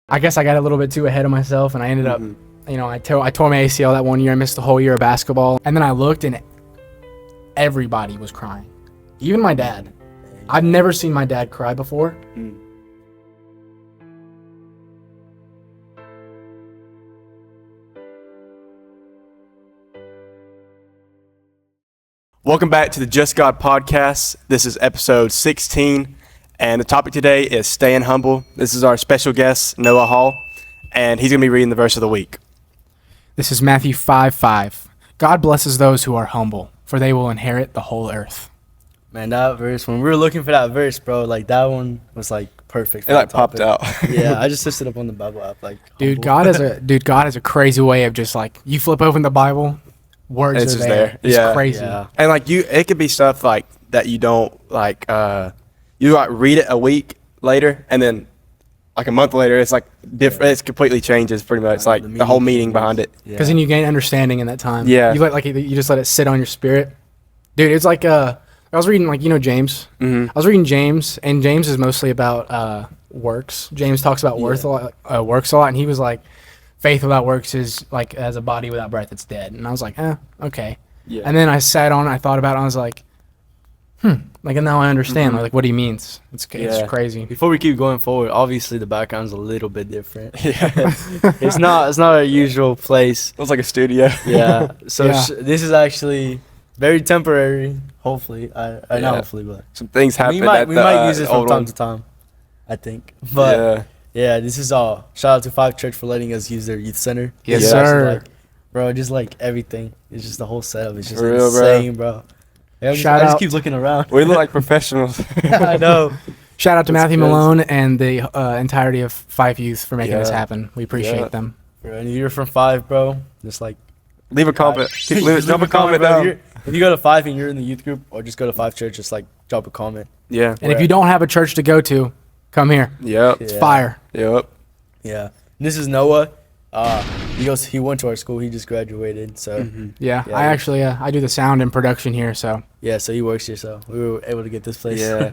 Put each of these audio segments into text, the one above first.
I guess I got a little bit too ahead of myself, and I ended up, I tore my ACL that one year. I missed the whole year of basketball. And then I looked, and everybody was crying. Even my dad. I've never seen my dad cry before. Welcome back to the Just God podcast. This is episode 16, and the topic today is staying humble. This is our special guest, Noah Hall, and he's going to be reading the verse of the week. This is Matthew 5:5. God blesses those who are humble, for they will inherit the whole earth. Man, that verse, when we were looking for that verse, bro, like that one was like perfect. It like popped out. Yeah, I just searched it up on the Bible app. Like, Dude, God has a crazy way of just like, you flip open the Bible, words It's are just there. there. It's Yeah. crazy. Yeah. And like it could be stuff like that you don't like. You like read it a week later, and then like a month later, it's like different. Yeah. It completely changes pretty much. It's like the whole meaning behind it. Because then you gain understanding in that time. Yeah. You just let it sit on your spirit. Dude, it's like I was reading James. Mm-hmm. I was reading James, and James is mostly about works. James talks about works a lot, and he was like, faith without works is like as a body without breath, it's dead. And I was like, okay. Yeah. And then I sat on it, I thought about it, and I was like, and now I understand like what he means. It's crazy. Before we keep going forward, obviously the background's a little bit different. Yeah. It's not our usual place. It was like a studio. Yeah. So Yeah. This is actually very temporary. Hopefully, not hopefully, but Some things happen. we might use it from time to time, I think. But yeah, this is all. Shout out to Fyffe Church for letting us use their youth center. Yes, It's sir. Like, bro, just like everything. It's just the whole setup. It's just For real, insane, bro. Yeah, I Shout just out- keep looking around. We look like professionals. I know. Shout out to That's Matthew good. Malone and the entirety of Fyffe Youth for making this Yeah. happen. We appreciate Yeah. them. Bro, and if you're from Fyffe, bro, just like Leave a comment. Drop a comment bro. down. If you go to Fyffe and you're in the youth group, or just go to Fyffe Church, just like drop a comment. Yeah. And if you don't have a church to go to, come here. Yep. It's fire. Yep. Yeah. And this is Noah. He went to our school. He just graduated. So Yeah, Yeah, I actually I do the sound and production here, so yeah, so he works here. So we were able to get this place. Yeah.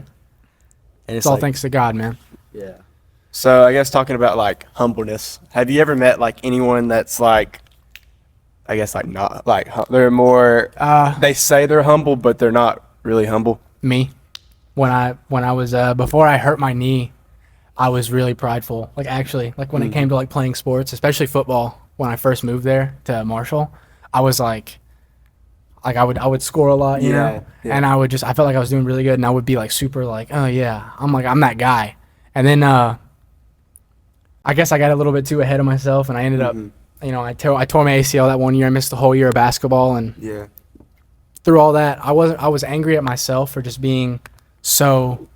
And it's all thanks to God, man. Yeah. So I guess talking about like humbleness, have you ever met like anyone that's like, I guess like not like they're more they say they're humble but they're not really humble? Me, when I was before I hurt my knee, I was really prideful. Like actually, like when it came to like playing sports, especially football. When I first moved there to Marshall, I was like I would score a lot, you know, and I felt like I was doing really good, and I would be like super like, oh yeah, I'm that guy. And then I guess I got a little bit too ahead of myself, and I ended up, I tore my ACL that one year. I missed the whole year of basketball, and through all that, I was angry at myself for just being so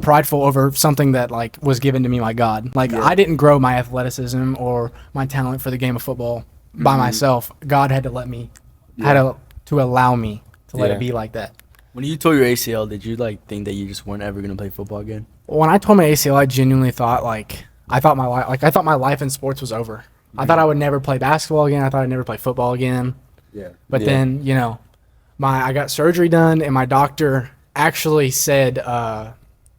prideful over something that like was given to me by God. Like I didn't grow my athleticism or my talent for the game of football by myself. God had to let me, had to allow me to let it be like that. When you tore your ACL, did you like think that you just weren't ever gonna play football again? When I tore my ACL, I genuinely thought I thought my life in sports was over. I thought I would never play basketball again. I thought I'd never play football again. Yeah. But then, I got surgery done, and my doctor actually said,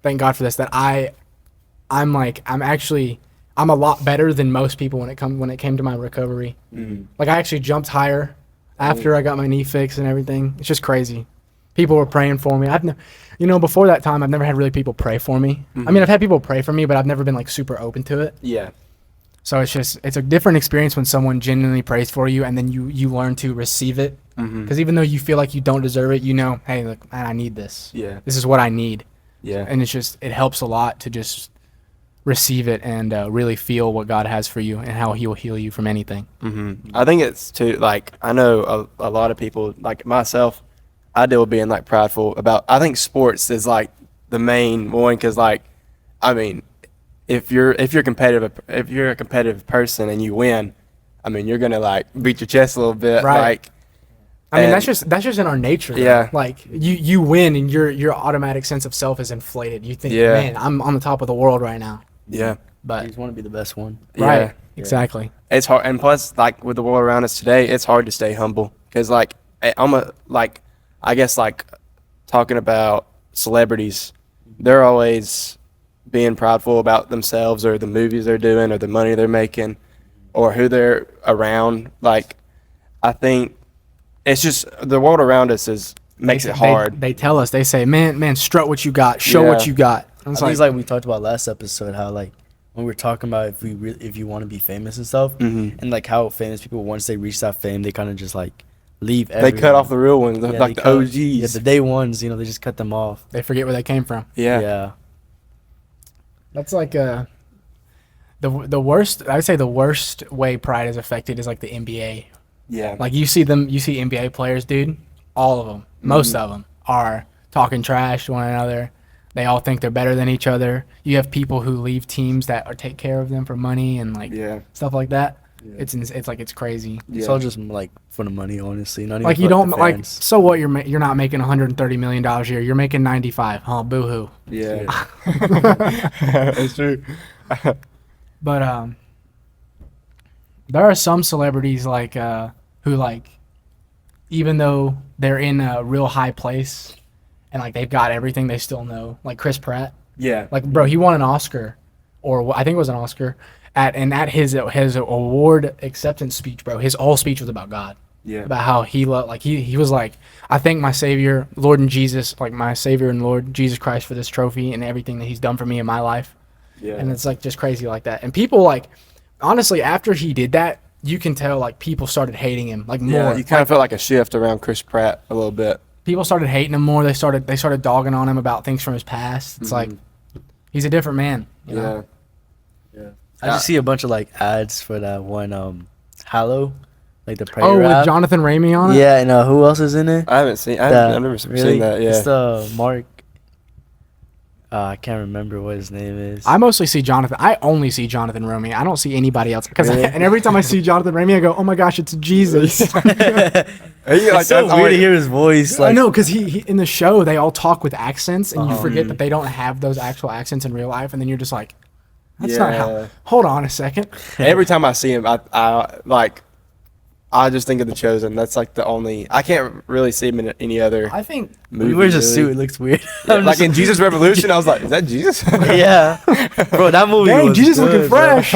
thank God for this, that I'm a lot better than most people when it came to my recovery. Like I actually jumped higher after I got my knee fixed and everything. It's just crazy. People were praying for me. Before that time, I've never had really people pray for me. I mean, I've had people pray for me, but I've never been like super open to it. Yeah. So it's a different experience when someone genuinely prays for you, and then you learn to receive it. Because even though you feel like you don't deserve it, hey, look, man, I need this. Yeah. This is what I need. Yeah. And it helps a lot to just receive it and really feel what God has for you and how He will heal you from anything. I think it's too, like, I know a lot of people, like myself, I deal with being like prideful about, I think sports is like the main one. Cause like, I mean, if you're a competitive person and you win, I mean, you're going to like beat your chest a little bit. Right. Like, I mean, that's just in our nature. Though. Yeah. Like you win and your automatic sense of self is inflated. You think, man, I'm on the top of the world right now. Yeah. You But just want to be the best one. right. Yeah. Exactly. It's hard. And plus, like with the world around us today, it's hard to stay humble. Cause like, I guess like talking about celebrities, they're always being prideful about themselves or the movies they're doing or the money they're making or who they're around. Like, I think it's just the world around us makes it hard. They tell us, they say, man, strut what you got, show what you got. I think it's like we talked about last episode, how like when we were talking about if you want to be famous and stuff, and like how famous people, once they reach that fame, they kind of just like leave everyone. They cut off the real ones, like the OGs. Yeah, the day ones, they just cut them off. They forget where they came from. Yeah. That's like the worst. I would say the worst way pride is affected is like the NBA. Yeah. Like you see NBA players, dude. All of them, most of them are talking trash to one another. They all think they're better than each other. You have people who leave teams that take care of them for money and like stuff like that. Yeah. It's crazy. Yeah. It's all just like for the money, honestly. Not even like for, you don't the like. fans. So what? You're not making $130 million a year. You're making 95. Huh? Boo hoo. Yeah. It's true. But there are some celebrities like who like, even though they're in a real high place and like they've got everything, they still know. Like Chris Pratt. Yeah. Like, bro, he won an Oscar, or I think it was an Oscar, at his award acceptance speech, bro. His whole speech was about God. Yeah. About how he was like, I thank my Savior, Lord and Jesus, like my Savior and Lord Jesus Christ for this trophy and everything that He's done for me in my life. Yeah. And it's like just crazy like that. And people like, honestly, after he did that, you can tell like people started hating him like more. Yeah, you kind of felt like a shift around Chris Pratt a little bit. People started hating him more. They started dogging on him about things from his past. It's like he's a different man. You know? Yeah. I just see a bunch of like ads for that one Hallow, like the prayer with rap. Jonathan Ramey on it. Yeah, and who else is in it? I've never seen that. Yeah, it's the Mark. I can't remember what his name is. I mostly see Jonathan. I only see Jonathan Ramey. I don't see anybody else. And every time I see Jonathan Ramey, I go, "Oh my gosh, it's Jesus!" It's so weird to hear his voice. Like, I know, because he in the show they all talk with accents, and you forget that they don't have those actual accents in real life, and then you're just like, "That's not how." Hold on a second. Every time I see him, I just think of The Chosen. That's like the only. I can't really see him in any other. I think movie. he wears a suit. It looks weird. Yeah, like in Jesus Revolution, I was like, "Is that Jesus?" Yeah, bro, that movie. Dang, was Jesus good, looking fresh.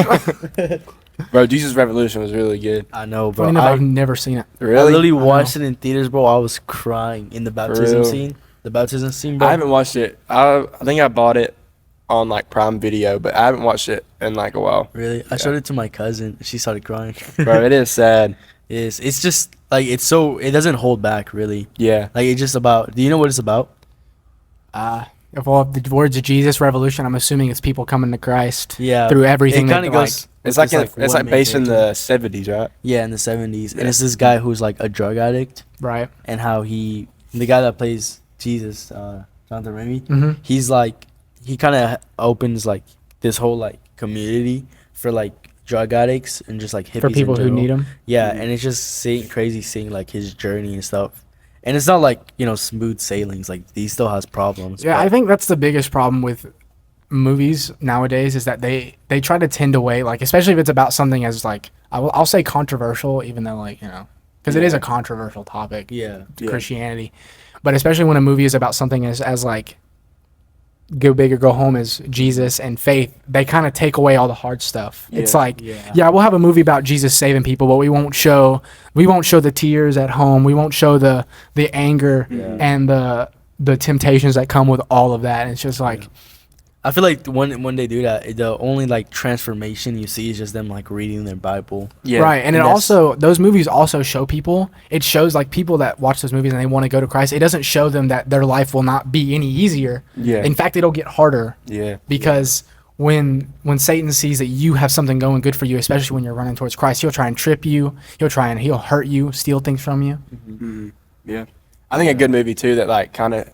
Bro, Jesus Revolution was really good. I know, bro. I've never seen it. Really? I literally watched it in theaters, bro. I was crying in the baptism scene. The baptism scene, bro. I haven't watched it. I think I bought it on like Prime Video, but I haven't watched it in like a while. Really? I showed it to my cousin. She started crying. Bro, it is sad. It's just like it doesn't hold back, really. Yeah. Like it's just about. Do you know what it's about? Well, the words of Jesus Revolution, I'm assuming it's people coming to Christ. Yeah. Through everything. It kind of goes. It's like based in the 70s, right? Yeah, in the 70s, and it's this guy who's like a drug addict, right? And how the guy that plays Jesus, Jonathan Ramey, Mm-hmm. he's like he kind of opens like this whole like community for like drug addicts and just like hippies For people who need them. Yeah, and it's just crazy seeing like his journey and stuff. And it's not like, smooth sailings. Like he still has problems. Yeah, I think that's the biggest problem with movies nowadays is that they try to tend away, like especially if it's about something as like I'll say controversial, even though like because it is a controversial topic. Yeah. Christianity, but especially when a movie is about something as like go big or go home as Jesus and faith, they kind of take away all the hard stuff. It's like, we'll have a movie about Jesus saving people, but we won't show the tears at home. We won't show the anger and the temptations that come with all of that. And it's just like, I feel like when they do that, the only like transformation you see is just them like reading their Bible. Yeah. Right. And it also, those movies also show people, it shows like people that watch those movies and they want to go to Christ. It doesn't show them that their life will not be any easier. Yeah. In fact, it'll get harder. Yeah. Because when Satan sees that you have something going good for you, especially when you're running towards Christ, he'll try and trip you. He'll hurt you, steal things from you. Mm-hmm. Yeah. I think a good movie too that like kind of,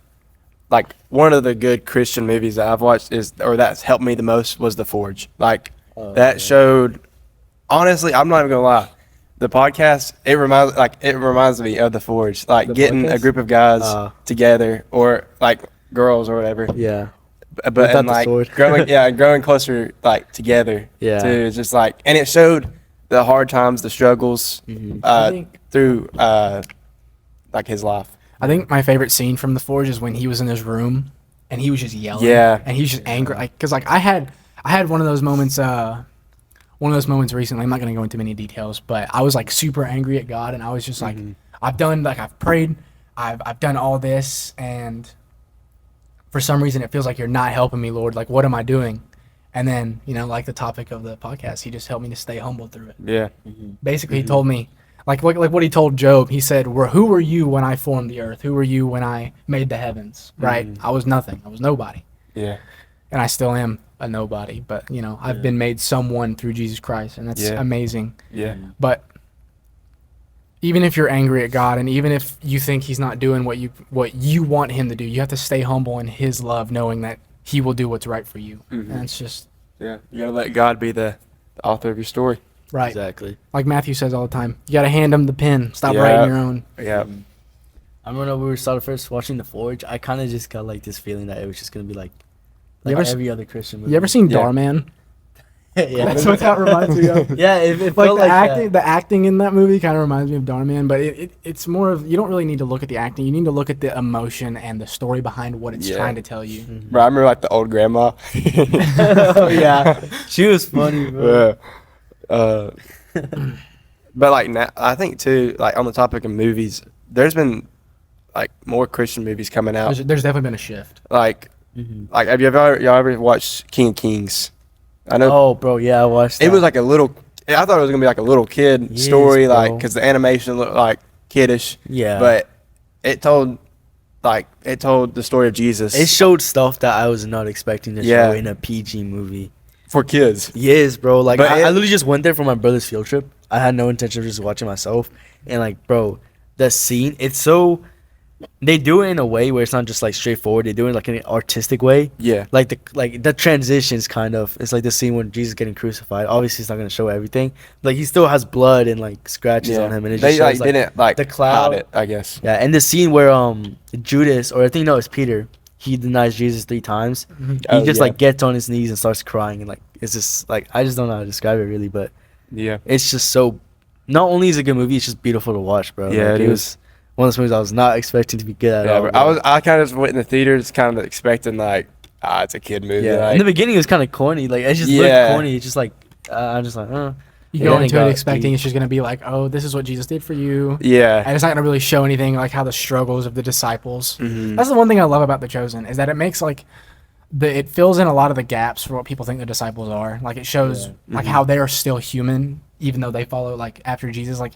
like one of the good Christian movies that I've watched that's helped me the most was The Forge. Like showed, honestly, I'm not even gonna lie, the podcast it reminds me of The Forge. Like the getting podcast? A group of guys together or like girls or whatever. Yeah. But and like growing closer like together. Yeah. To just like, and it showed the hard times, the struggles through like his life. I think my favorite scene from The Forge is when he was in his room and he was just yelling. Yeah. And he was just angry, like, cause like I had one of those moments recently. I'm not gonna go into many details, but I was like super angry at God, and I was just like, I've prayed, I've done all this, and for some reason it feels like you're not helping me, Lord. Like, what am I doing? And then, like the topic of the podcast, he just helped me to stay humble through it. Yeah. Basically, he told me, like what he told Job. He said, "Who were you when I formed the earth? Who were you when I made the heavens?" Right? I was nothing. I was nobody. Yeah. And I still am a nobody. But I've been made someone through Jesus Christ, and that's amazing. Yeah. But even if you're angry at God, and even if you think He's not doing what you want Him to do, you have to stay humble in His love, knowing that He will do what's right for you. And it's just you gotta let God be the author of your story. right. Exactly. Like Matthew says all the time, you got to hand him the pen. Stop writing your own. Yeah. I remember when we started first watching The Forge, I kind of just got like this feeling that it was just gonna be like every other Christian movie. You ever seen Yeah. Darman? Yeah, That's what that reminds me of. yeah. It Like felt the like acting, that. the acting in that movie kind of reminds me of Darman, but it's more of, you don't really need to look at the acting. You need to look at the emotion and the story behind what it's Yeah. trying to tell you. Bro, I remember like the old grandma. Oh yeah, she was funny, bro. But like now, I think too, like on the topic of movies, there's been like more Christian movies coming out. There's definitely been a shift. Like have y'all ever watched King of Kings? I know. Oh, bro, yeah, I watched that. It was like a little. I thought it was gonna be like a little kid Yes, story, like bro. because the animation looked like kiddish. Yeah. But it told the story of Jesus. It showed stuff that I was not expecting to Yeah. show in a PG movie. for kids. Yes, bro. Like, But I it- literally just went there for my brother's field trip. I had no intention of just watching myself. And, like, bro, the scene, it's so... They do it in a way where it's not just, like, straightforward. They do it, like, in an artistic way. Yeah. Like, the transitions, kind of. It's like the scene when Jesus is getting crucified. Obviously, it's not going to show everything. Like, he still has blood and, like, scratches on him. And it just They shows, like didn't like the cloud. hide it, I guess. Yeah, and the scene where Judas, or I think no, it's Peter, he denies Jesus 3 times. He Oh, just yeah. like gets on his knees and starts crying, and like it's just like I just don't know how to describe it really, but Yeah. it's just so. Not only is it a good movie, it's just beautiful to watch, bro. Yeah, like, it was one of those movies I was not expecting to be good at Yeah, all. but bro. I kind of just went in the theaters, kind of expecting like, it's a kid movie. Yeah, Like, in the beginning it was kind of corny. Like it just Yeah. looked corny. It's just like I'm just like, You Yeah, go then it into it got expecting deep. it's just going to be like, oh, this is what Jesus did for you. yeah. And it's not going to really show anything like how the struggles of the disciples. Mhm. That's the one thing I love about The Chosen, is that it makes like it fills in a lot of the gaps for what people think the disciples are. Like it shows like how they are still human, even though they follow like after Jesus. Like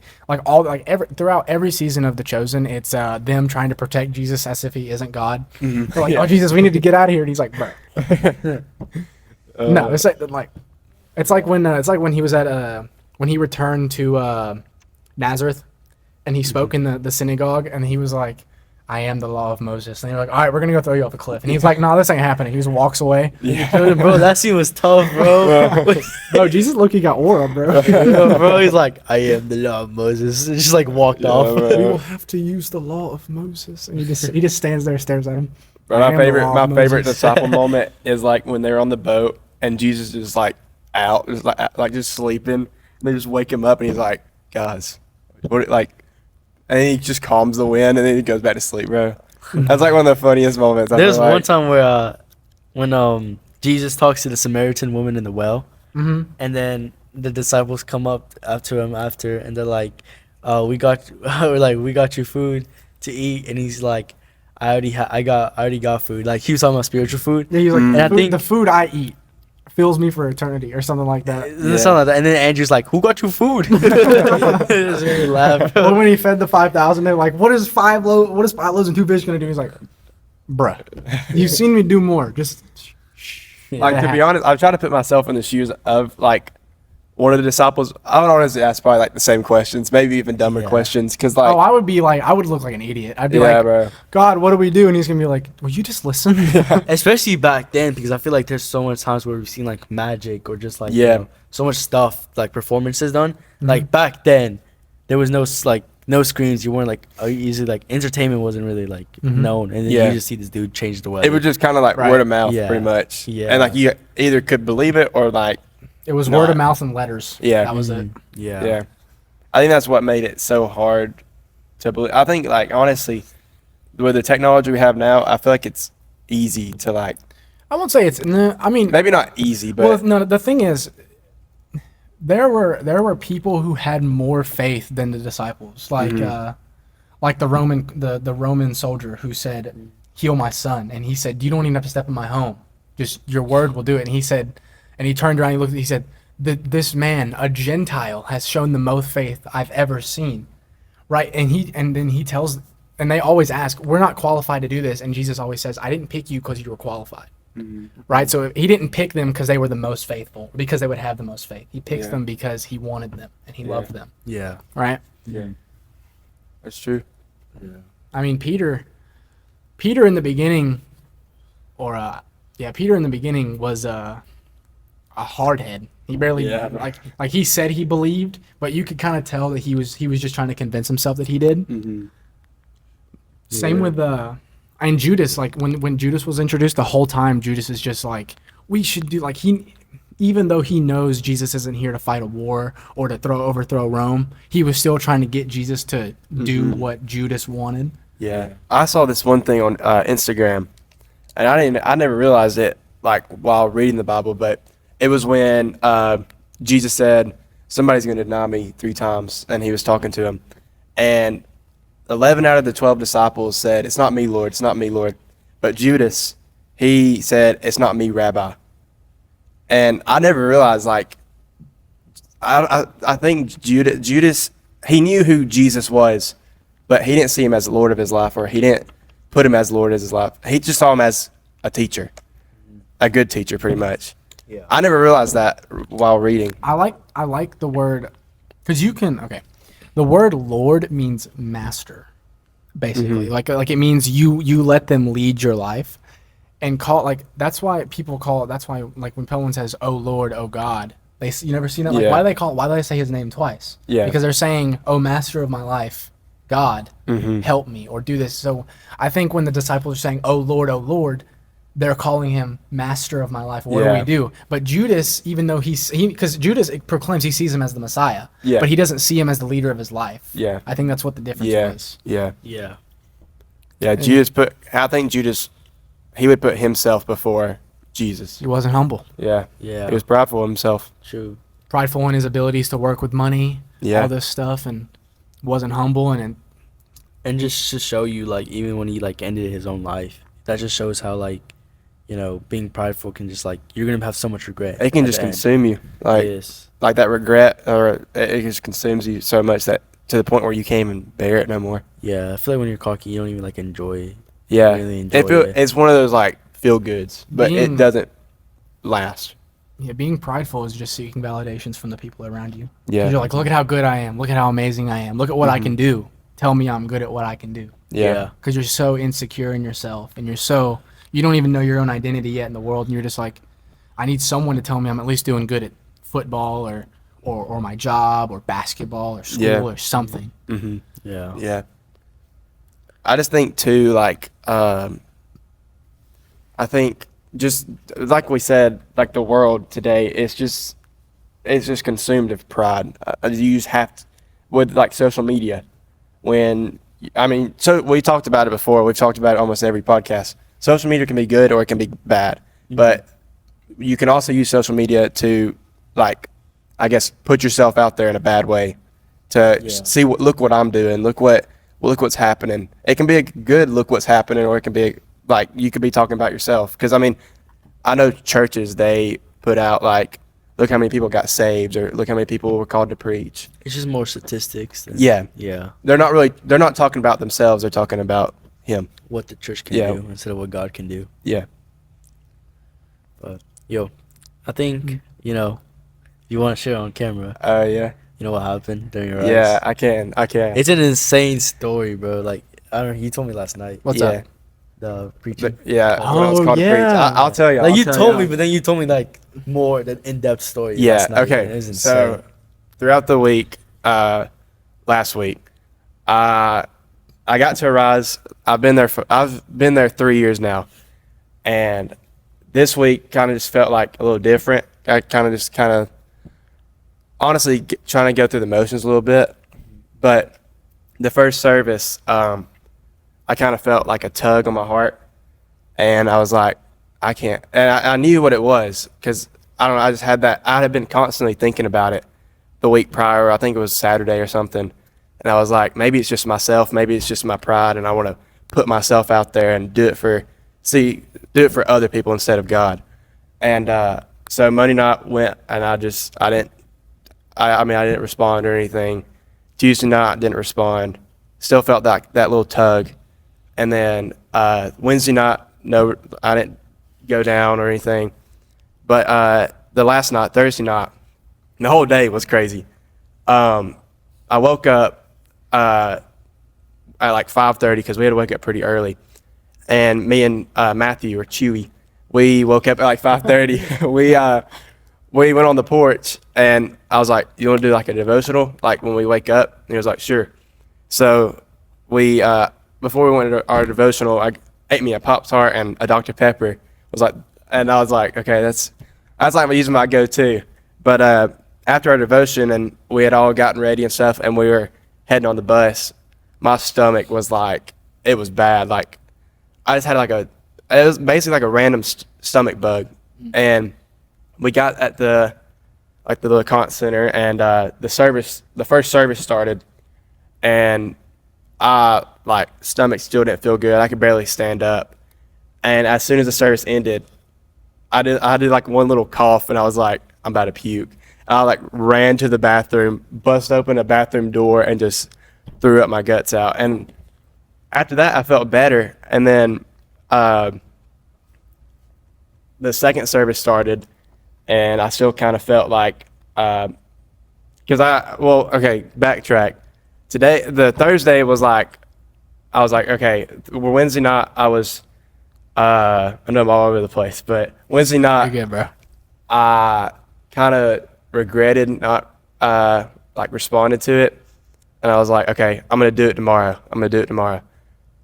throughout every season of The Chosen, it's them trying to protect Jesus as if he isn't God. They're like, Yeah. oh Jesus, we need to get out of here, and he's like, bro. No, it's like it's like when he was at when he returned to Nazareth, and he spoke in the synagogue, and he was like, I am the law of Moses. And they're like, all right, we're going to go throw you off a cliff. And he's like, no, this ain't happening. He just walks away. bro, that scene was tough, bro. Bro, Jesus look, he got aura, bro. bro, he's like, I am the law of Moses, and just like walked off. bro. We will have to use the law of Moses. And he just stands there, stares at him. But I am the law my of favorite Moses. disciple moment is like when they're on the boat and Jesus is like out, just like just sleeping. And they just wake him up and he's like, guys, what like, and he just calms the wind and then he goes back to sleep, bro. That's like one of the funniest moments. I There's feel like. one time where when Jesus talks to the Samaritan woman in the well, Mm-hmm. and then the disciples come up after him and they're like, we got we got you food to eat, and he's like, I already got food. Like he was talking about spiritual food. Yeah, he's like, And I "Food- think- the food I eat fills me for eternity," or something like that. Something like that. And then Andrew's like, who got you food? Just really laugh. Or when he fed the 5,000, they're like, what is 5 loaves and 2 fish gonna do? He's like, bruh, you've seen me do more. Just Like, to be honest, I'm trying to put myself in the shoes of like one of the disciples. I would honestly ask probably like the same questions, maybe even dumber Yeah. questions, because like, I would look like an idiot. I'd be yeah, like, bro. God, what do we do? And he's gonna be like, will you just listen? Especially back then, because I feel like there's so much times where we've seen like magic or just like Yeah. so much stuff like performances done. Mm-hmm. Like back then, there was no screens. You weren't like easily like entertainment wasn't really like known, and then Yeah. you just see this dude change the weather. It was just kind of like Right. word of mouth, Yeah. pretty much. Yeah. And like you either could believe it or like, It was Nah. word of mouth and letters. Yeah. That was it. yeah. I think that's what made it so hard to believe. I think like honestly, with the technology we have now, I feel like it's easy to like. I won't say it's. No, I mean, Maybe not easy, but well, no. The thing is, there were people who had more faith than the disciples, like the Roman soldier who said, "Heal my son," and he said, "You don't even have to step in my home; just your word will do it." And he said, and he turned around, and he looked, he said, "This man, a Gentile, has shown the most faith I've ever seen." Right, and then he tells, and they always ask, "We're not qualified to do this," and Jesus always says, "I didn't pick you because you were qualified." Right, so he didn't pick them because they were the most faithful, because they would have the most faith. He picks them because he wanted them and he loved them. Yeah. Right. yeah, that's true. Yeah. I mean, Peter in the beginning, Peter in the beginning was a hardhead. He barely like he said he believed, but you could kind of tell that he was just trying to convince himself that he did. Mm-hmm. Same with and Judas. Like when Judas was introduced, the whole time Judas is just like, we should do, like, even though he knows Jesus isn't here to fight a war or to overthrow Rome, he was still trying to get Jesus to do what Judas wanted. Yeah, I saw this one thing on Instagram, and I never realized it like while reading the Bible, but it was when Jesus said, "Somebody's going to deny me 3 times," and he was talking to him, and 11 out of the 12 disciples said, "It's not me, Lord. It's not me, Lord." But Judas, he said, "It's not me, Rabbi." And I never realized, like, I think Judas, he knew who Jesus was, but he didn't see him as the Lord of his life, or he didn't put him as Lord of his life. He just saw him as a teacher, a good teacher, pretty much. Yeah. I never realized that while reading. I like the word, because the word Lord means master, basically. Like it means you let them lead your life, and that's why like when someone says, "Oh Lord, oh God," you never seen that? Like, Yeah. why do they say his name twice? Yeah. Because they're saying, "Oh Master of my life, God, help me," or do this. So I think when the disciples are saying, "Oh Lord," they're calling him Master of my life. What do we do? But Judas, even though because Judas proclaims he sees him as the Messiah, but he doesn't see him as the leader of his life. Yeah. I think that's what the difference was. Yeah. Yeah. Yeah. I think Judas, he would put himself before Jesus. He wasn't humble. Yeah. Yeah. He was prideful of himself. True. Prideful in his abilities to work with money, Yeah. all this stuff, and wasn't humble. And And just to show you, like, even when he, like, ended his own life, that just shows how, like, you know, being prideful can just, like, you're going to have so much regret. It can at just the end. consume you. Like, Yes. like that regret, or it just consumes you so much that to the point where you can't even bear it no more. Yeah, I feel like when you're cocky, you don't even, like, enjoy. Yeah. Really enjoy it. It's one of those, like, feel goods, but Being- it doesn't last. yeah, being prideful is just seeking validations from the people around you. 'Cause Yeah. you're like, look at how good I am. Look at how amazing I am. Look at what I can do. Tell me I'm good at what I can do. Yeah. Because you're so insecure in yourself, and you don't even know your own identity yet in the world, and you're just like, I need someone to tell me I'm at least doing good at football or my job or basketball or school or something. Mm-hmm. Yeah. Yeah. I just think too, like, I think just like we said, like the world today, it's just consumed of pride. You just have to, with like social media, so we talked about it before. We've talked about it almost every podcast. Social media can be good or it can be bad, but you can also use social media to, like, I guess, put yourself out there in a bad way to see look what I'm doing. Look what's happening. It can be a good look what's happening, or it can be like you could be talking about yourself. Because I know churches, they put out like, look how many people got saved, or look how many people were called to preach. It's just more statistics. Than, Yeah. Yeah. They're not talking about themselves. They're talking about him. What the church can do instead of what God can do. Yeah. But, I think, you want to share on camera. Yeah. You know what happened during your Yeah, rise? I can. It's an insane story, bro. Like, I don't know. You told me last night. What's yeah. up? The preaching. When I was Oh, called to preach. yeah. I'll tell you. Like, you told me, but then you told me, like, more the in-depth story. Yeah. Last night, and Okay. it was insane. So throughout the week, last week, I got to Arise. I've been there 3 years now, and this week kind of just felt like a little different. I kind of honestly trying to go through the motions a little bit, but the first service, I kind of felt like a tug on my heart, and I was like, I can't. And I knew what it was because I don't know. I just had that. I had been constantly thinking about it the week prior. I think it was Saturday or something, and I was like, maybe it's just myself. Maybe it's just my pride, and I want to put myself out there and do it for other people instead of God. And so Monday night went, and I didn't. I mean, I didn't respond or anything. Tuesday night didn't respond. Still felt that little tug. And then Wednesday night, no, I didn't go down or anything. But the last night, Thursday night, the whole day was crazy. I woke up at like 5:30 because we had to wake up pretty early. And me and Matthew, or Chewy, we woke up at like 5:30. We went on the porch, and I was like, you want to do like a devotional, like when we wake up? And he was like, sure. So we, before we went to our devotional, I ate me a Pop-Tart and a Dr. Pepper. And I was like, okay, that's like using my go-to. But after our devotion, and we had all gotten ready and stuff, and we were heading on the bus, my stomach was like, it was bad. Like, I just had it was basically like a random stomach bug. And we got at the little con center, and the first service started, and stomach still didn't feel good. I could barely stand up. And as soon as the service ended, I did like one little cough, and I was like, I'm about to puke. And I like ran to the bathroom, bust open a bathroom door, and just threw up my guts out. And after that, I felt better. And then the second service started, and I still kind of felt like, backtrack. Today, the Thursday was like, I was like, okay, Wednesday night, I was, I know I'm all over the place, but Wednesday night, You're good, bro. I kind of regretted not, responding to it. And I was like, okay, I'm going to do it tomorrow.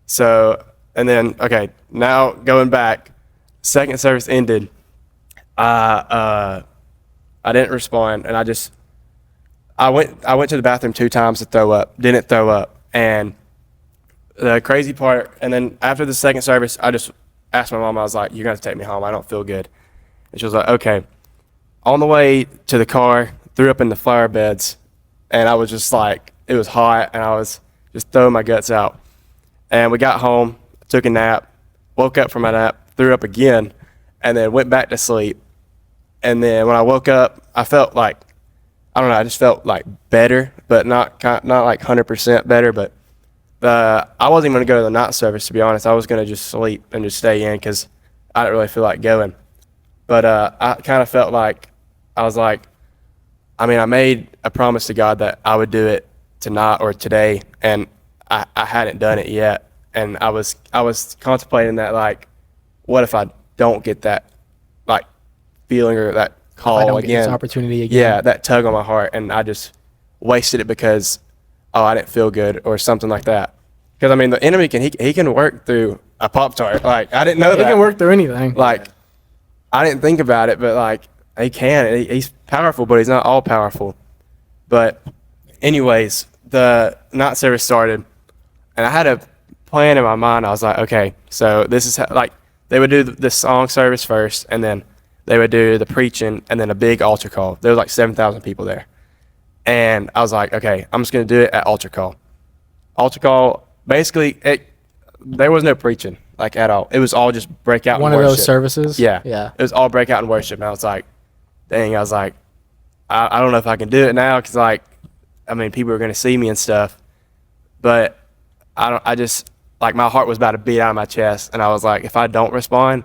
So, and then, okay, now going back, second service ended. I didn't respond, and I went to the bathroom 2 times to throw up, didn't throw up. And the crazy part, and then after the second service, I just asked my mom, I was like, you're going to take me home, I don't feel good. And she was like, okay. On the way to the car, threw up in the flower beds, and I was just like, it was hot, and I was just throwing my guts out. And we got home, took a nap, woke up from my nap, threw up again, and then went back to sleep. And then when I woke up, I felt like, I don't know, I just felt like better, but not like 100% better. But I wasn't even going to go to the night service, to be honest. I was going to just sleep and just stay in because I didn't really feel like going. But I kind of felt like, I was like, I mean, I made a promise to God that I would do it tonight or today, and I hadn't done it yet. And I was contemplating that, like, what if I don't get that, like, feeling or that call I don't again? get this opportunity again. Yeah, that tug on my heart, and I just wasted it because, I didn't feel good or something like that. Because, I mean, the enemy he can work through a Pop-Tart. Like, I didn't know that. He can work through anything. Like, I didn't think about it, but, like, he can. He's powerful, but he's not all powerful. But anyways, the night service started, and I had a plan in my mind. I was like, okay, so this is how, like, they would do the song service first, and then they would do the preaching, and then a big altar call. There was like 7,000 people there. And I was like, okay, I'm just going to do it at altar call. Altar call, basically, there was no preaching, like, at all. It was all just breakout and One worship. of those services. Yeah. Yeah. It was all breakout and worship. And I was like, dang, I don't know if I can do it now because, like, I mean, people are going to see me and stuff. But I just, like, my heart was about to beat out of my chest. And I was like, if I don't respond,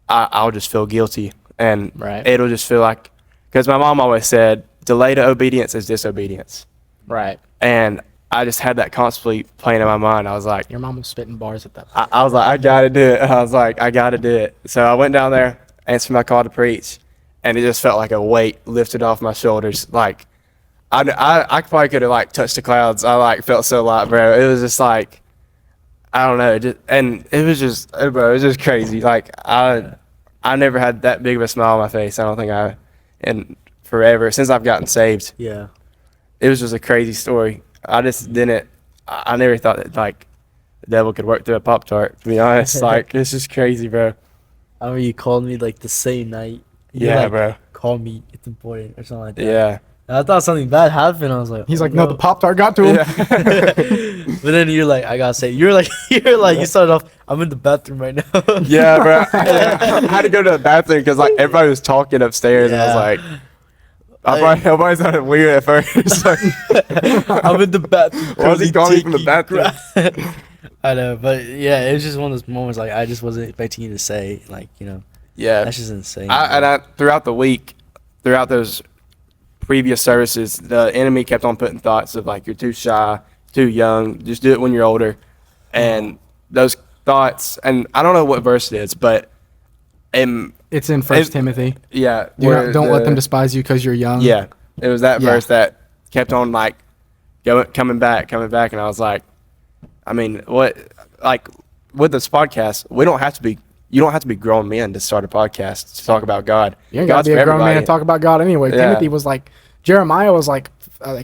I'll just feel guilty. And Right. it'll just feel like, because my mom always said, delayed obedience is disobedience. Right. And I just had that constantly playing in my mind. I was like, Your mom was spitting bars at that point. I was like, I got to do it. I was like, I got to do it. So I went down there, answered my call to preach, and it just felt like a weight lifted off my shoulders. Like, I probably could have, like, touched the clouds. I, like, felt so light, bro. It was just like, I don't know. It was just, bro, it was just crazy. Like, I never had that big of a smile on my face. I don't think in forever, since I've gotten saved. Yeah. It was just a crazy story. I just didn't, I never thought that, like, the devil could work through a Pop-Tart, to be honest. Like, it's just crazy, bro. I remember you called me like the same night. You Yeah, like, bro. call me, it's important or something like that. Yeah. And I thought something bad happened. I was like, He's oh, like, no, the Pop-Tart got to him. Yeah. But then you're like, I gotta say, you started off, I'm in the bathroom right now. Yeah, bro. I had to go to the bathroom because, like, everybody was talking upstairs, and I was Yeah. like, everybody sounded weird at first. Like, I'm in the bathroom. why was he calling me from the bathroom? I know, but yeah, it was just one of those moments like I just wasn't expecting you to say, like, you know, Yeah. that's just insane. I throughout the week, throughout those previous services, the enemy kept on putting thoughts of like, you're too shy, too young, just do it when you're older. And those thoughts, and I don't know what verse it is, but It's in First Timothy. yeah, Don't let them despise you because you're young. Yeah, it was that Yeah. verse that kept on like coming back, and I was like, I mean, what, like, with this podcast, you don't have to be grown men to start a podcast to talk about God. You ain't got to be for a grown man everybody. to talk about God anyway. Yeah. Timothy was like, Jeremiah was like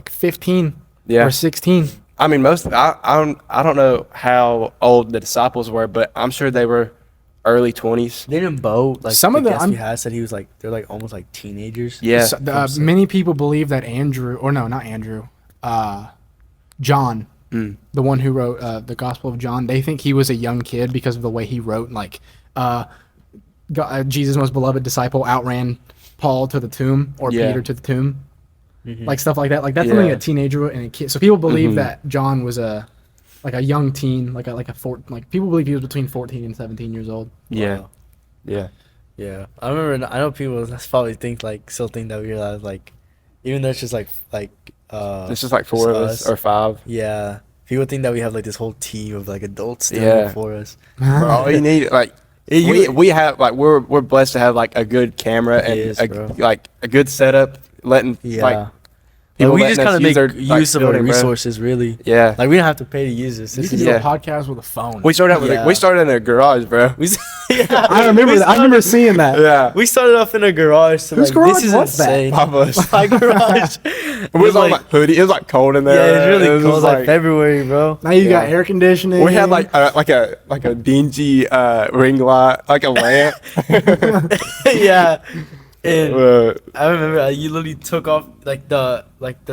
15 Yeah. or 16. I mean, I don't know how old the disciples were, but I'm sure they were early 20s. Didn't Bo, like, Some the of them- guest we I'm- had said he was like, they're like almost like teenagers. Yeah. So, many people believe that Andrew, or no, not Andrew, John, the one who wrote the Gospel of John, they think he was a young kid because of the way he wrote. Like, Jesus' most beloved disciple outran Paul to the tomb, or Yeah. Peter to the tomb, Mhm. like stuff like that. Like that's something Yeah. a teenager and a kid. So people believe Mhm. that John was a young teen, like people believe he was between 14 and 17 years old. Yeah. Wow. Yeah. Yeah, I remember. I know people probably still think that we're like, even though it's just like. It's just like four of us or five. Yeah, people think that we have like this whole team of like adults standing Yeah. before us. Bro, all you need, like, we have, like, we're blessed to have like a good camera and Yes, bro. like a good setup, letting Yeah, like like, people we letting just us kind of use make our, like, use of our building, bro. resources, really. Yeah. Like we don't have to pay to use this. You This can is do Yeah. a podcast with a phone. We started out with Yeah. we started in a garage, bro. yeah, I remember that. I remember seeing that. Yeah. We started off in a garage. So Whose like, garage this is was that? insane. Papa's. My garage. It was on like hoodie. It was like cold in there. Yeah, it's really was cold. just, Like February, bro. Now you got Yeah. air conditioning. we had like a dingy ring light, like a lamp. Yeah. And Uh, I remember you literally took off like the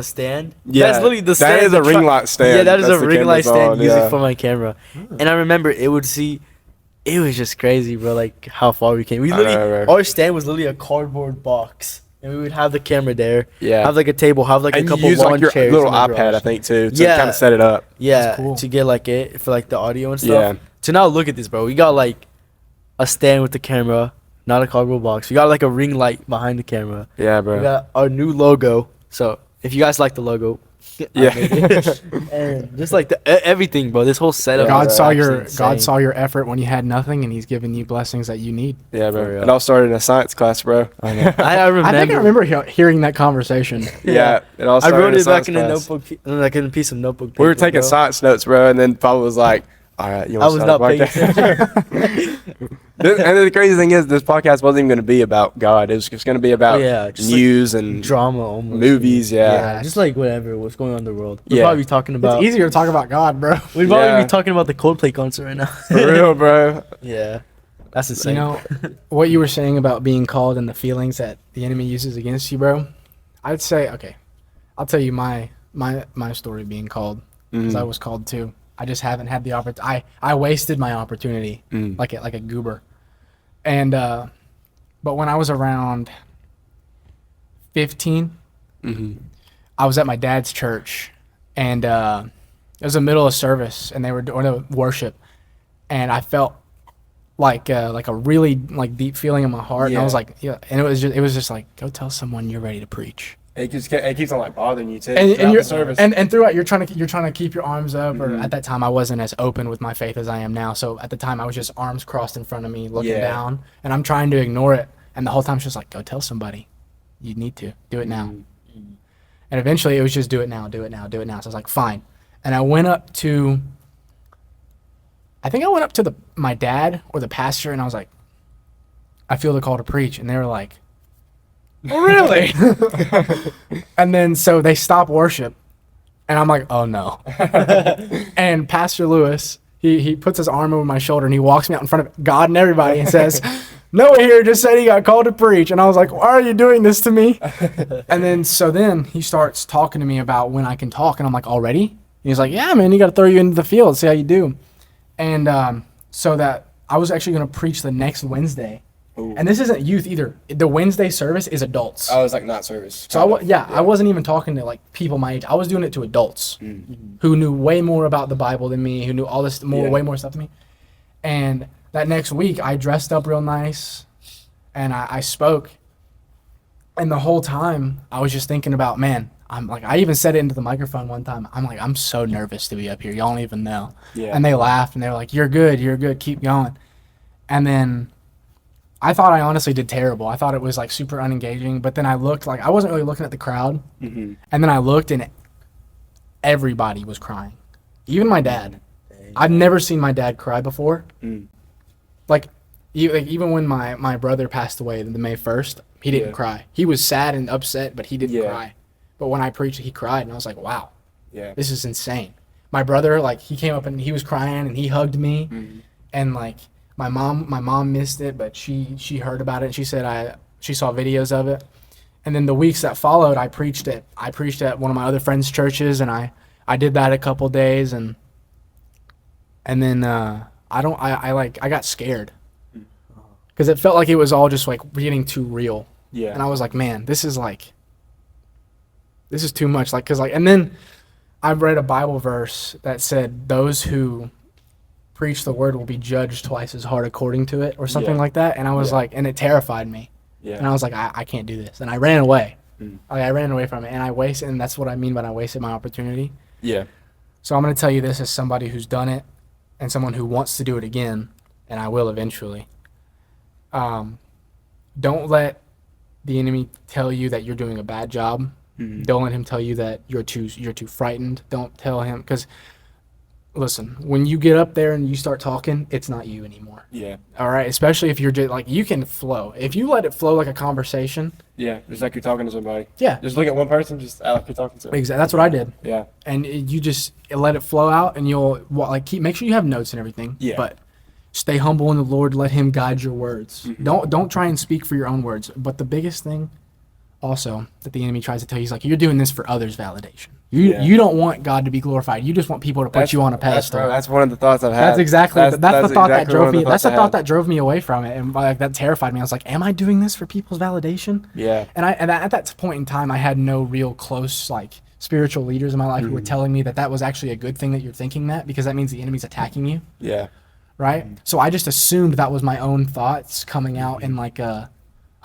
stand. Yeah, That's literally the that stand. is a ring light stand. Yeah, that is That's a the ring light camera's stand on, used yeah. for my camera. And I remember it was just crazy, bro. Like how far we came. We I literally know, bro. our stand was literally a cardboard box, and we would have the camera there. Yeah. Have like a table. Have like and a you couple use lawn like your chairs. little in the iPad, garage. I think, too, to Yeah. kind of set it up. Yeah, That's cool. to get like it for like the audio and stuff. Yeah. So now look at this, bro. We got like a stand with the camera, not a cardboard box. We got like a ring light behind the camera. Yeah, We bro. got our new logo. So if you guys like the logo, I Yeah. made it. And just like everything, bro. This whole setup. Yeah, God is saw actually your insane. God saw your effort when you had nothing, and He's giving you blessings that you need. Yeah, For bro. real. It all started in a science class, bro. I remember. I think I remember hearing that conversation. Yeah, it all I started wrote in it back science in a class. notebook, like in a piece of notebook. We were paper, taking bro. science notes, bro, and then Papa was like, "All right, you I want was to not start a paying podcast?" attention. And then the crazy thing is, this podcast wasn't even going to be about God. It was just going to be about Yeah, just like news and Drama almost. movies. Yeah. Just like whatever, what's going on in the world. We'd Yeah. probably be talking about. It's easier to talk about God, bro. We'd probably Yeah. be talking about the Coldplay concert right now. For real, bro. Yeah, that's You insane. know what you were saying about being called and the feelings that the enemy uses against you, bro. I'd say, okay, I'll tell you my story being called, because I was called too. I just haven't had the opportunity. I wasted my opportunity like a goober. And but when I was around 15, I was at my dad's church, and it was the middle of service, and they were doing worship, and I felt like a really like deep feeling in my heart, and I was Yeah. like, yeah, and it was just like, go tell someone you're ready to preach. It keeps on like bothering you too. And throughout you're the service. and throughout you're trying to keep your arms up. Or at that time I wasn't as open with my faith as I am now. So at the time I was just arms crossed in front of me, looking Yeah. down, and I'm trying to ignore it. And the whole time it's just like, go tell somebody, you need to do it now. And eventually it was just do it now, do it now, do it now. So I was like, fine. And I went up to, I think I went up to my dad or the pastor, and I was like, I feel the call to preach. And they were like, oh, really? And then so they stop worship, and I'm like, oh no. And Pastor Lewis, he puts his arm over my shoulder and he walks me out in front of God and everybody and says, Noah here just said he got called to preach. And I was like, why are you doing this to me? And then he starts talking to me about when I can talk. And I'm like, already? And he's like, yeah, man, you got to throw you into the field, see how you do. And so that I was actually going to preach the next Wednesday. Ooh. And this isn't youth either. The Wednesday service is adults. I was like, not service. So I wasn't even talking to like people my age. I was doing it to adults who knew way more about the Bible than me, who knew all this way more stuff than me. And that next week, I dressed up real nice, and I spoke. And the whole time, I was just thinking about, man, I'm like, I even said it into the microphone one time. I'm like, I'm so nervous to be up here. Y'all don't even know. Yeah. And they laughed, and they were like, you're good, keep going. And then I thought I honestly did terrible. I thought it was like super unengaging. But then I looked, like I wasn't really looking at the crowd. And then I looked, and everybody was crying, even my dad. I've never seen my dad cry before. Like even when my brother passed away the May 1st, he didn't cry. He was sad and upset, but he didn't cry. But when I preached, he cried, and I was like, wow, this is insane. My brother, like, he came up and he was crying, and he hugged me, and like my mom missed it, but she heard about it, and she said she saw videos of it. And then the weeks that followed, I preached at one of my other friends' churches, and I did that a couple days, and then I got scared because it felt like it was all just like getting too real. Yeah. And I was like, man, this is too much. Like, and then I read a Bible verse that said those who preach the word will be judged twice as hard according to it, or something like that. And I was like, and it terrified me. Yeah. And I was like, I can't do this. And I ran away. I ran away from it, and and that's what I mean when I wasted my opportunity. Yeah. So I'm going to tell you this as somebody who's done it, and someone who wants to do it again, and I will eventually. Don't let the enemy tell you that you're doing a bad job. Don't let him tell you that you're too frightened. Don't tell him, because listen, when you get up there and you start talking, it's not you anymore. Yeah. All right. Especially if you're just like, you can flow. If you let it flow like a conversation. Yeah. Just like you're talking to somebody. Yeah. Just look at one person, just act like you're talking to them. Exactly. That's what I did. Yeah. And you just let it flow out, and you'll make sure you have notes and everything. Yeah. But stay humble in the Lord. Let Him guide your words. Don't try and speak for your own words. But the biggest thing, also, that the enemy tries to tell you is like, you're doing this for others' validation. You don't want God to be glorified. You just want people to put you on a pedestal. That's one of the thoughts I've had. That's exactly the thought that drove me. That's the thought that drove me away from it, and like that terrified me. I was like, am I doing this for people's validation? Yeah. And at that point in time, I had no real close like spiritual leaders in my life who were telling me that was actually a good thing that you're thinking that, because that means the enemy's attacking you. Yeah. Right. So I just assumed that was my own thoughts coming out in like a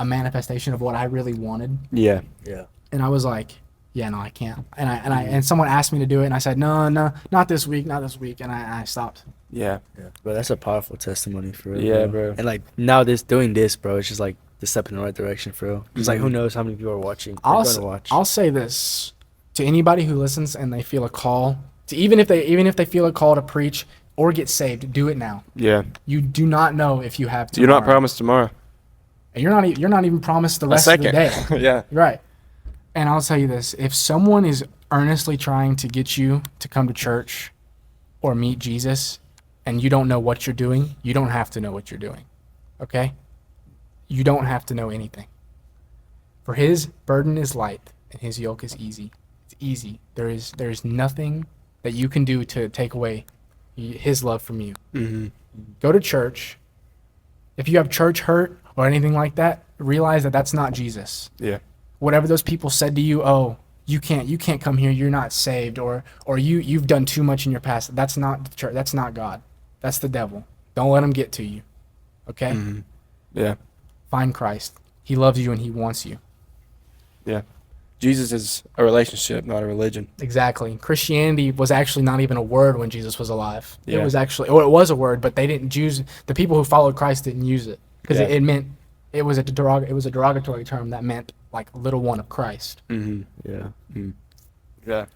manifestation of what I really wanted. Yeah. Yeah. And I was like, yeah, no, I can't. And someone asked me to do it, and I said, no, not this week, and I stopped. Yeah. Yeah. Bro, that's a powerful testimony for real. Yeah, bro. And like now doing this, bro, it's just like the step in the right direction for real. It's like, who knows how many people are watching. I'll say this to anybody who listens and they feel a call to, even if they feel a call to preach or get saved, do it now. Yeah. You do not know if you have tomorrow. You're not promised tomorrow. And you're not even promised the rest of the day. Yeah. Right. And I'll tell you this, if someone is earnestly trying to get you to come to church or meet Jesus and you don't know what you're doing, you don't have to know what you're doing. Okay? You don't have to know anything. For His burden is light and His yoke is easy. It's easy. There is nothing that you can do to take away His love from you. Go to church. If you have church hurt or anything like that, realize that that's not Jesus. Yeah. Whatever those people said to you, oh, you can't come here, you're not saved, or you've done too much in your past. That's not the church. That's not God. That's the devil. Don't let him get to you. Okay? Yeah. Find Christ. He loves you and He wants you. Yeah. Jesus is a relationship, not a religion. Exactly. Christianity was actually not even a word when Jesus was alive. Yeah. It was actually, or it was a word, but they didn't use, the people who followed Christ didn't use it, because it meant, it was a derogatory term that meant like little one of Christ. Yeah. Yeah.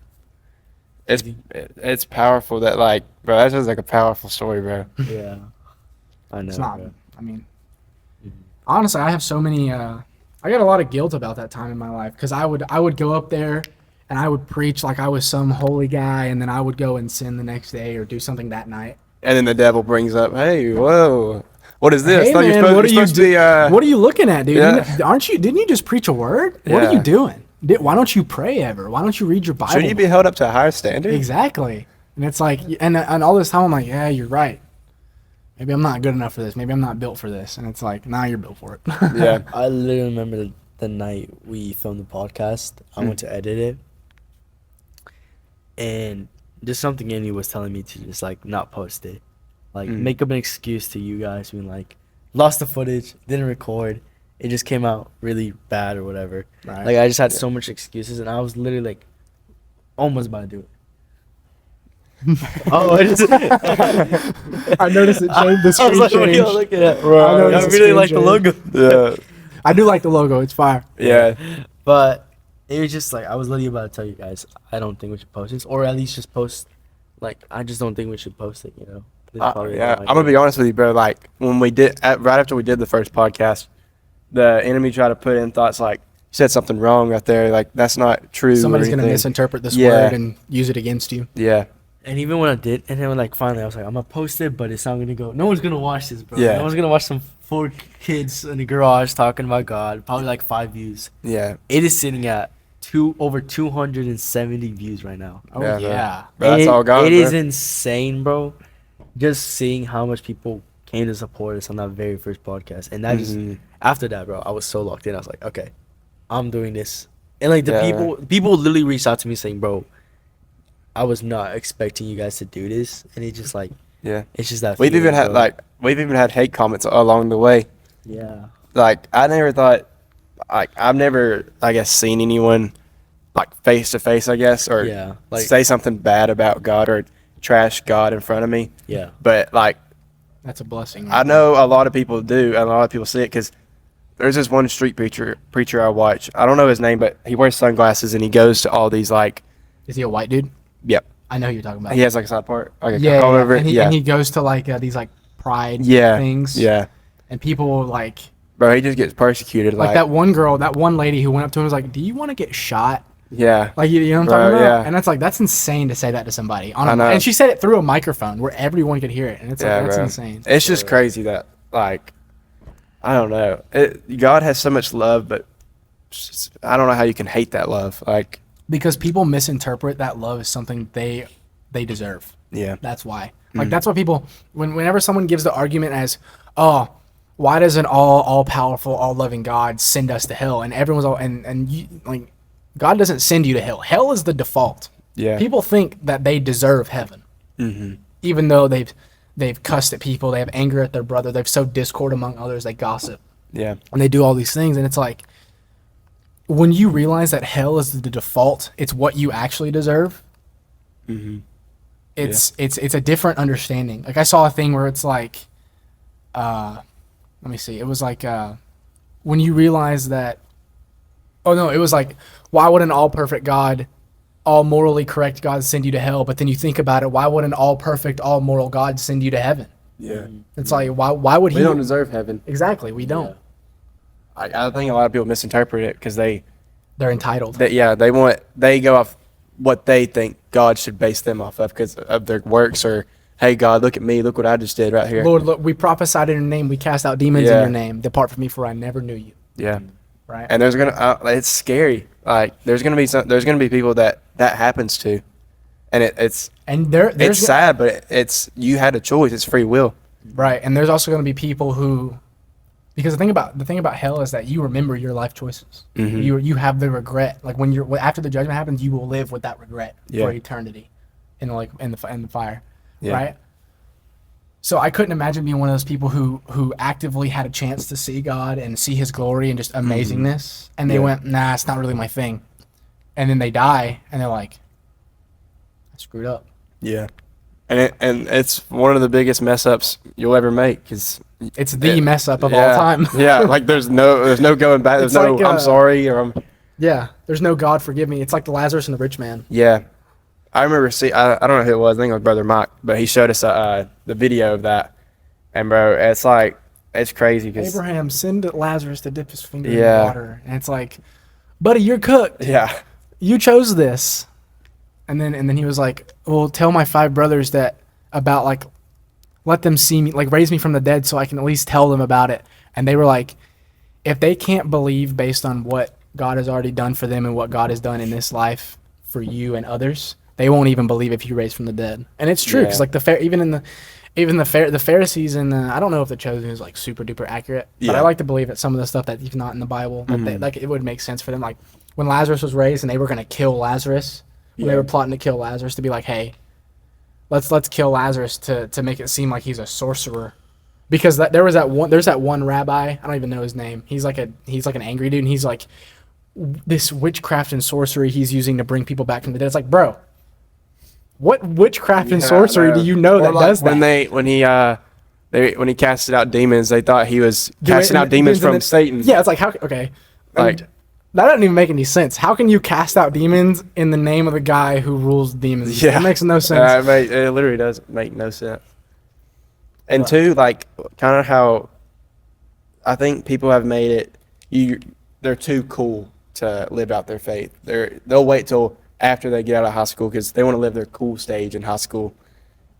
It's powerful that, like, bro, that's just like a powerful story, bro. Yeah. I know. It's not, bro. I mean, honestly, I have so many, I got a lot of guilt about that time in my life, because I would go up there and I would preach like I was some holy guy, and then I would go and sin the next day or do something that night. and then the devil brings up, hey, whoa, what is this? Hey, Thought you're man, supposed- what are you're you supposed to be, What are you looking at, dude? Yeah. Didn't you just preach a word? What are Yeah. you doing? Why don't you pray ever? Why don't you read your Bible? should you be held up to a higher standard? Exactly. And it's like, and all this time I'm like, yeah, you're right. Maybe I'm not good enough for this. Maybe I'm not built for this. And it's like, nah, you're built for it. Yeah. I literally remember the night we filmed the podcast. I went to edit it, and just something in me was telling me to just like not post it, like make up an excuse to you guys, being like, lost the footage, didn't record, it just came out really bad or whatever. Right. Like I just had so much excuses, and I was literally like almost about to do it. Oh, I just I noticed it changed. The I was screen like, what are y'all changed. looking at? Right. I It's a really screen like the change. logo. Yeah. I do like the logo. It's fire. Yeah. But it was just like I was literally about to tell you guys, I don't think we should post this, or at least just post. Like I just don't think we should post it. You know. This is probably Yeah. my I'm gonna be idea. honest with you, bro. Like when we did, right after we did the first podcast, the enemy tried to put in thoughts like, you said something wrong right there. Like that's not true. Somebody's or going to anything. misinterpret this Yeah. word and use it against you. Yeah. And even when I did, and then like finally I was like, I'm gonna post it, but it's not gonna go. No one's gonna watch this, bro. Yeah. No one's gonna watch some 4 kids in the garage talking about God. Probably like 5 views. Yeah. It is sitting at over 270 views right now. Oh, Yeah, yeah. Bro, that's all gone. It bro. is insane, bro. Just seeing how much people came to support us on that very first podcast, and that just Mhm. after that, bro, I was so locked in. I was like, okay, I'm doing this, and like the Yeah. people literally reached out to me saying, bro, I was not expecting you guys to do this, and it just like Yeah. it's just that. We've even feeling, had bro. we've even had hate comments along the way. Yeah. Like I never thought, like I've never, I guess, seen anyone like face to face, I guess, or Yeah, like- say something bad about God or trash God in front of me. Yeah. But like That's a blessing. I know a lot of people do, and a lot of people see it because there's this one street preacher I watch. I don't know his name, but he wears sunglasses and he goes to all these like, Is he a white dude? yep, I know who you're talking about. he has like a side part, like a yeah, comb yeah. over it. And, he, Yeah, and he goes to like these like pride yeah, things. yeah, And people like bro, he just gets persecuted. like that one girl, that one lady who went up to him and was like, "Do you want to get shot?" Yeah, Like you know what I'm Bro, talking about? yeah. And that's like that's insane to say that to somebody. I know. And she said it through a microphone where everyone could hear it, and it's yeah, like that's bro. insane. It's just crazy that like, I don't know. God has so much love, but I don't know how you can hate that love. Like, Because people misinterpret that love as something they deserve. yeah, That's why. Like that's why people whenever someone gives the argument as, "Oh, why does an all powerful, all loving God send us to hell?" And everyone's all and you like God doesn't send you to hell. Hell is the default. yeah, People think that they deserve heaven. hmm Even though they've cussed at people, they have anger at their brother, they've sowed discord among others, they gossip, yeah, and they do all these things, and it's like when you realize that hell is the default, it's what you actually deserve. hmm It's a different understanding. Like I saw a thing where it's like, let me see. It was like when you realize that. Oh no! It was like, why would an all perfect God, all morally correct God send you to hell? But then you think about it, why would an all perfect, all moral God send you to heaven? yeah. It's like why would he? We don't deserve heaven. Exactly, we don't. I think a lot of people misinterpret it because They're entitled. they go off what they think God should base them off of because of their works, or hey God, look at me, look what I just did right here. Lord, look, we prophesied in your name. We cast out demons in Yeah. your name. Depart from me, for I never knew you. Yeah, Right. and there's gonna it's scary. Like there's gonna be people that happens to, and it's And there's sad, but it's you had a choice. It's free will. right. And there's also going to be people who, because the thing about hell is that you remember your life choices. Mhm. You have the regret. Like when after the judgment happens, you will live with that regret Yeah. for eternity, in the fire, Yeah. right? So I couldn't imagine being one of those people who actively had a chance to see God and see His glory and just amazingness, and they Yeah. went, nah, it's not really my thing, and then they die and they're like, I screwed up. Yeah, and it's one of the biggest mess ups you'll ever make because It's the mess up of all time. yeah, like there's no going back. There's It's no like, I'm sorry or I'm. Yeah, there's no God forgive me. It's like the Lazarus and the rich man. Yeah, I remember I don't know who it was. I think it was Brother Mike, but he showed us the video of that, and bro, it's like it's crazy because Abraham, send Lazarus to dip his finger Yeah. in the water, and it's like, buddy, you're cooked. yeah, You chose this, and then he was like, well, tell my 5 brothers that about like let them see me, like raise me from the dead so I can at least tell them about it. And they were like, if they can't believe based on what God has already done for them and what God has done in this life for you and others, they won't even believe if you raise from the dead. And it's true, because Yeah. like the Pharisees and I don't know if the Chosen is like super duper accurate, but I Yeah. like to believe that some of the stuff that's even not in the Bible, that they, like it would make sense for them. Like when Lazarus was raised and they were gonna kill Lazarus, when they Yeah. were plotting to kill Lazarus, to be like, hey, let's kill Lazarus to make it seem like he's a sorcerer. Because there's that one rabbi, I don't even know his name. He's like an angry dude, and he's like, this witchcraft and sorcery he's using to bring people back from the dead. It's like, bro, what witchcraft and Yeah, sorcery do you know Or that like does that? when he casted out demons, they thought he was Do it casting in out the- demons in the- from Satan. Yeah, it's like, how? Okay, Like- that doesn't even make any sense. How can you cast out demons in the name of the guy who rules demons? Yeah. It makes no sense. It literally doesn't make no sense. And two, like kind of how I think people have made it, they're too cool to live out their faith. They'll wait till after they get out of high school because they want to live their cool stage in high school.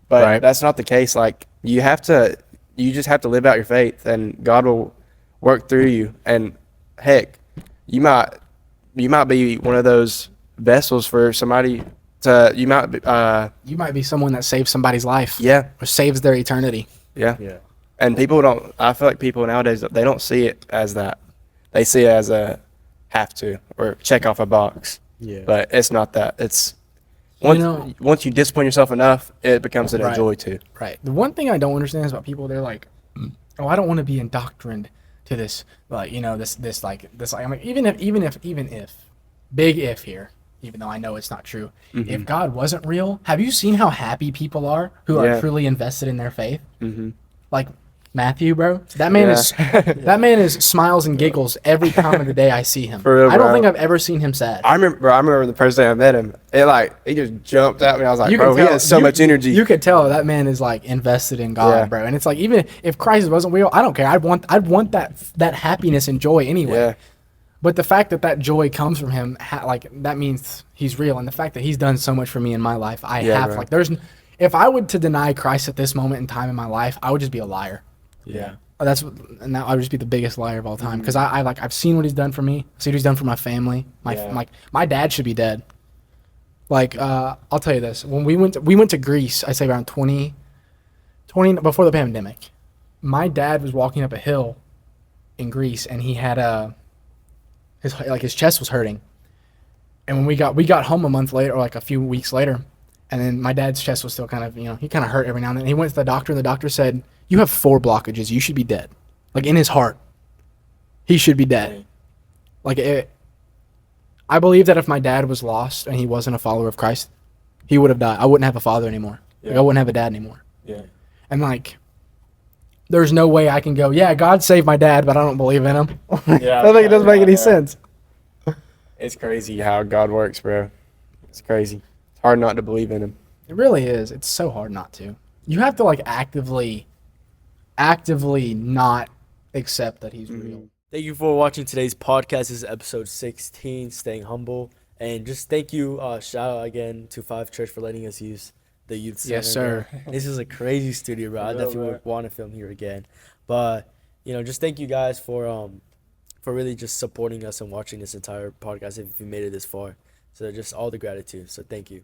But Right. that's not the case. Like you just have to live out your faith, and God will work through you. And heck, you might be one of those vessels for somebody to. You might be someone that saves somebody's life. Yeah, Or saves their eternity. yeah. Yeah. And people don't. I feel like people nowadays, they don't see it as that. They see it as a have to or check off a box. Yeah. But it's not that. It's know- once you discipline yourself enough, it becomes a Right. joy too. Right. The one thing I don't understand is about people. They're like, oh, I don't want to be indoctrined to this. Like, this. I'm like, even if, big if here, even though I know it's not true. If God wasn't real, have you seen how happy people are who are Yeah. truly invested in their faith? Mm-hmm. Like Matthew, bro. That man is smiles and giggles every time of the day I see him. For real, I don't bro. think I've ever seen him sad. I remember the first day I met him. He just jumped at me. I was like, You bro, could he tell- has so you- much energy. You could tell that man is like invested in God, Yeah. bro. And it's like, even if Christ wasn't real, I don't care. I'd want that happiness and joy anyway. Yeah, But the fact that joy comes from him, that means he's real. And the fact that he's done so much for me in my life, Yeah, bro. if I would to deny Christ at this moment in time in my life, I would just be a liar. Yeah. And that I would just be the biggest liar of all time, because I've seen what he's done for me. I've seen what he's done for my family. My dad should be dead. Like, I'll tell you this: when we went to Greece, I say around 20 before the pandemic. My dad was walking up a hill in Greece, and he had his chest was hurting. And when we got home a month later, or like a few weeks later, and then my dad's chest was still kind of, he kind of hurt every now and then. He went to the doctor, and the doctor said, "You have 4 blockages. You should be dead." Like, in his heart, he should be dead. Like, I believe that if my dad was lost and he wasn't a follower of Christ, he would have died. I wouldn't have a father anymore. Like, I wouldn't have a dad anymore. yeah, And like, there's no way I can go, yeah, God saved my dad, but I don't believe in him. Yeah, I don't think it doesn't make any yeah. sense. It's crazy how God works, bro. It's crazy. It's hard not to believe in him. It really is. It's so hard not to. You have to like actively not accept that he's real. Thank you for watching today's podcast. This is episode 16, Staying Humble. And just thank you, shout out again to Fyffe Church for letting us use the youth center. Yes, sir. bro. This is a crazy studio, bro. I definitely would want to film here again. But, just thank you guys for really just supporting us and watching this entire podcast if you made it this far. So just all the gratitude. So thank you.